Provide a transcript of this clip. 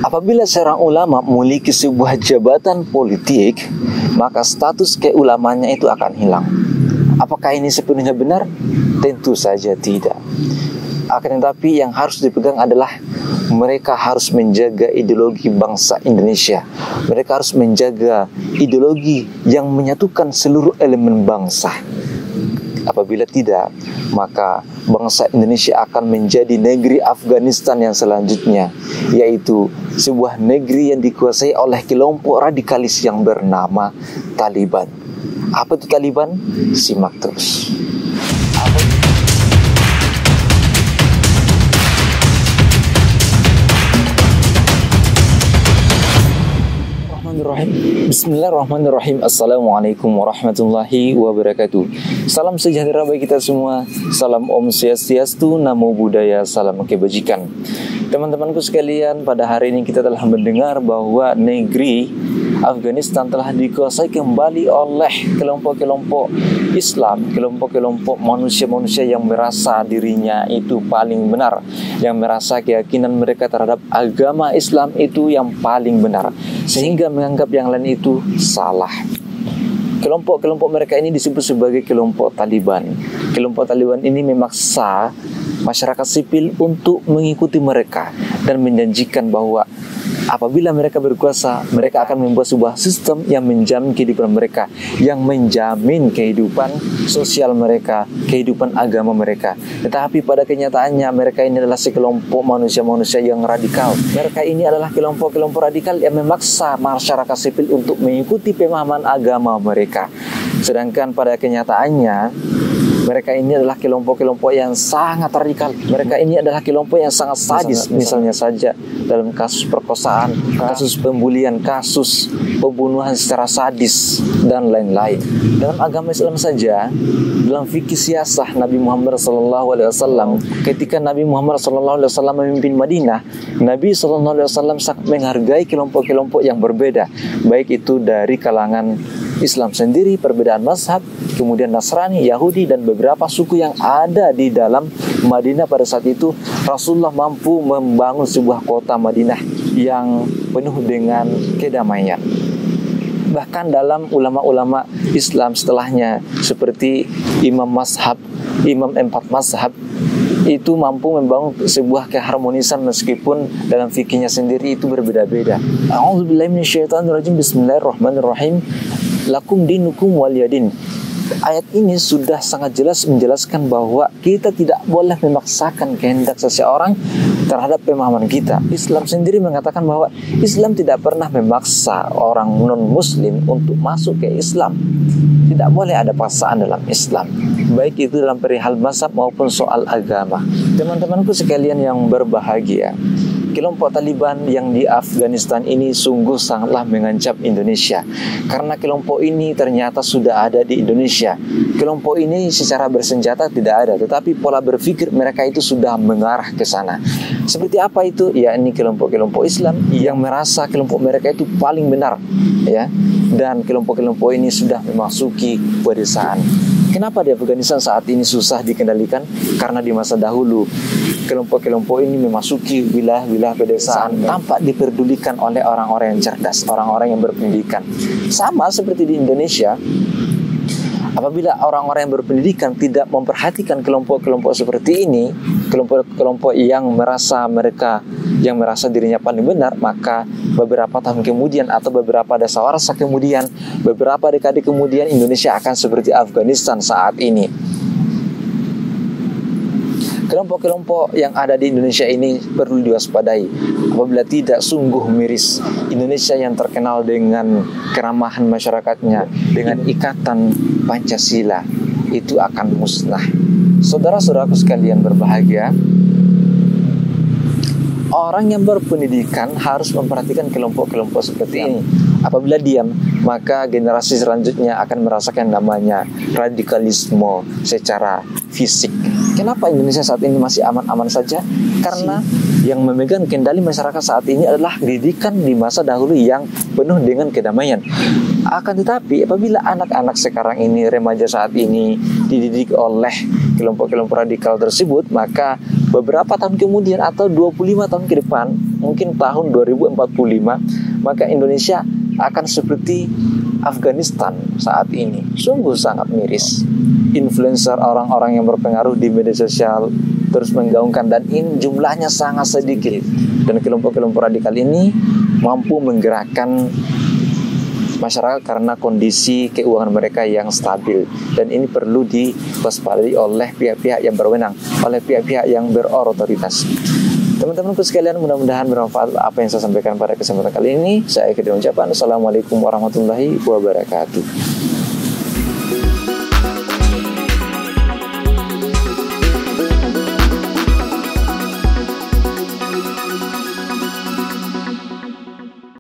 Apabila seorang ulama memiliki sebuah jabatan politik, maka status keulamanya itu akan hilang. Apakah ini sepenuhnya benar? Tentu saja tidak. Akan tetapi yang harus dipegang adalah mereka harus menjaga ideologi bangsa Indonesia. Mereka harus menjaga ideologi yang menyatukan seluruh elemen bangsa. Apabila tidak, maka bangsa Indonesia akan menjadi negeri Afghanistan yang selanjutnya, yaitu sebuah negeri yang dikuasai oleh kelompok radikalis yang bernama Taliban. Apa itu Taliban? Simak terus. Bismillahirrahmanirrahim. Assalamualaikum warahmatullahi wabarakatuh. Salam sejahtera bagi kita semua. Salam Om Swastiastu, Namo Buddhaya, salam kebajikan. Teman-temanku sekalian, pada hari ini kita telah mendengar bahwa negeri Afghanistan telah dikuasai kembali oleh kelompok-kelompok Islam, kelompok-kelompok manusia-manusia yang merasa dirinya itu paling benar, yang merasa keyakinan mereka terhadap agama Islam itu yang paling benar, sehingga menganggap yang lain itu salah. Kelompok-kelompok mereka ini disebut sebagai kelompok Taliban. Kelompok Taliban ini memaksa masyarakat sipil untuk mengikuti mereka dan menjanjikan bahwa apabila mereka berkuasa, mereka akan membuat sebuah sistem yang menjamin kehidupan mereka, yang menjamin kehidupan sosial mereka, kehidupan agama mereka. Tetapi pada kenyataannya mereka ini adalah sekelompok manusia-manusia yang radikal. Mereka ini adalah kelompok-kelompok radikal yang memaksa masyarakat sipil untuk mengikuti pemahaman agama mereka. Sedangkan pada kenyataannya mereka ini adalah kelompok-kelompok yang sangat radikal. Mereka ini adalah kelompok yang sangat sadis. Misalnya saja dalam kasus perkosaan, kasus pembulian, kasus pembunuhan secara sadis, dan lain-lain. Dalam agama Islam saja, dalam fikih siasah Nabi Muhammad SAW, ketika Nabi Muhammad SAW memimpin Madinah, Nabi SAW sangat menghargai kelompok-kelompok yang berbeda, baik itu dari kalangan Islam sendiri, perbedaan mazhab, kemudian Nasrani, Yahudi, dan beberapa suku yang ada di dalam Madinah pada saat itu. Rasulullah mampu membangun sebuah kota Madinah yang penuh dengan kedamaian. Bahkan dalam ulama-ulama Islam setelahnya, seperti Imam Mazhab, Imam 4 Mazhab, itu mampu membangun sebuah keharmonisan meskipun dalam fikihnya sendiri itu berbeda-beda. A'udzubillahi minasyaitonirrajim. Bismillahirrahmanirrahim. Lakum dinukum waliyadin. Ayat ini sudah sangat jelas menjelaskan bahwa kita tidak boleh memaksakan kehendak seseorang terhadap pemahaman kita. Islam sendiri mengatakan bahwa Islam tidak pernah memaksa orang non-muslim untuk masuk ke Islam. Tidak boleh ada paksaan dalam Islam, baik itu dalam perihal mazhab maupun soal agama. Teman-temanku sekalian yang berbahagia, kelompok Taliban yang di Afghanistan ini sungguh sangatlah mengancam Indonesia, karena kelompok ini ternyata sudah ada di Indonesia. Kelompok ini secara bersenjata tidak ada, tetapi pola berpikir mereka itu sudah mengarah ke sana. Seperti apa itu? Ya, ini kelompok-kelompok Islam yang merasa kelompok mereka itu paling benar, ya. Dan kelompok-kelompok ini sudah memasuki pedesaan. Kenapa di Afghanistan saat ini susah dikendalikan? Karena di masa dahulu kelompok-kelompok ini memasuki wilayah-wilayah pedesaan tanpa diperdulikan oleh orang-orang yang cerdas, orang-orang yang berpendidikan. Sama seperti di Indonesia, apabila orang-orang yang berpendidikan tidak memperhatikan kelompok-kelompok seperti ini, kelompok-kelompok yang merasa dirinya paling benar, maka beberapa tahun kemudian atau beberapa dasawarsa kemudian, beberapa dekade kemudian, Indonesia akan seperti Afghanistan saat ini. Kelompok-kelompok yang ada di Indonesia ini perlu diwaspadai. Apabila tidak, sungguh miris. Indonesia yang terkenal dengan keramahan masyarakatnya, dengan ikatan Pancasila, itu akan musnah. Saudara-saudaraku sekalian berbahagia, orang yang berpendidikan harus memperhatikan kelompok-kelompok seperti ini. Apabila diam, maka generasi selanjutnya akan merasakan namanya radikalisme secara fisik. Kenapa Indonesia saat ini masih aman-aman saja? Karena yang memegang kendali masyarakat saat ini adalah didikan di masa dahulu yang penuh dengan kedamaian. Akan tetapi apabila anak-anak sekarang ini, remaja saat ini dididik oleh kelompok-kelompok radikal tersebut, maka beberapa tahun kemudian atau 25 tahun ke depan mungkin tahun 2045, maka Indonesia akan seperti Afghanistan saat ini. Sungguh sangat miris. Influencer, orang-orang yang berpengaruh di media sosial terus menggaungkan, dan ini jumlahnya sangat sedikit. Dan kelompok-kelompok radikal ini mampu menggerakkan masyarakat karena kondisi keuangan mereka yang stabil, dan ini perlu diwaspadai oleh pihak-pihak yang berwenang, oleh pihak-pihak yang berotoritas. Teman-temanku sekalian, mudah-mudahan bermanfaat apa yang saya sampaikan pada kesempatan kali ini. Saya akhiri ucapan, Assalamualaikum warahmatullahi wabarakatuh.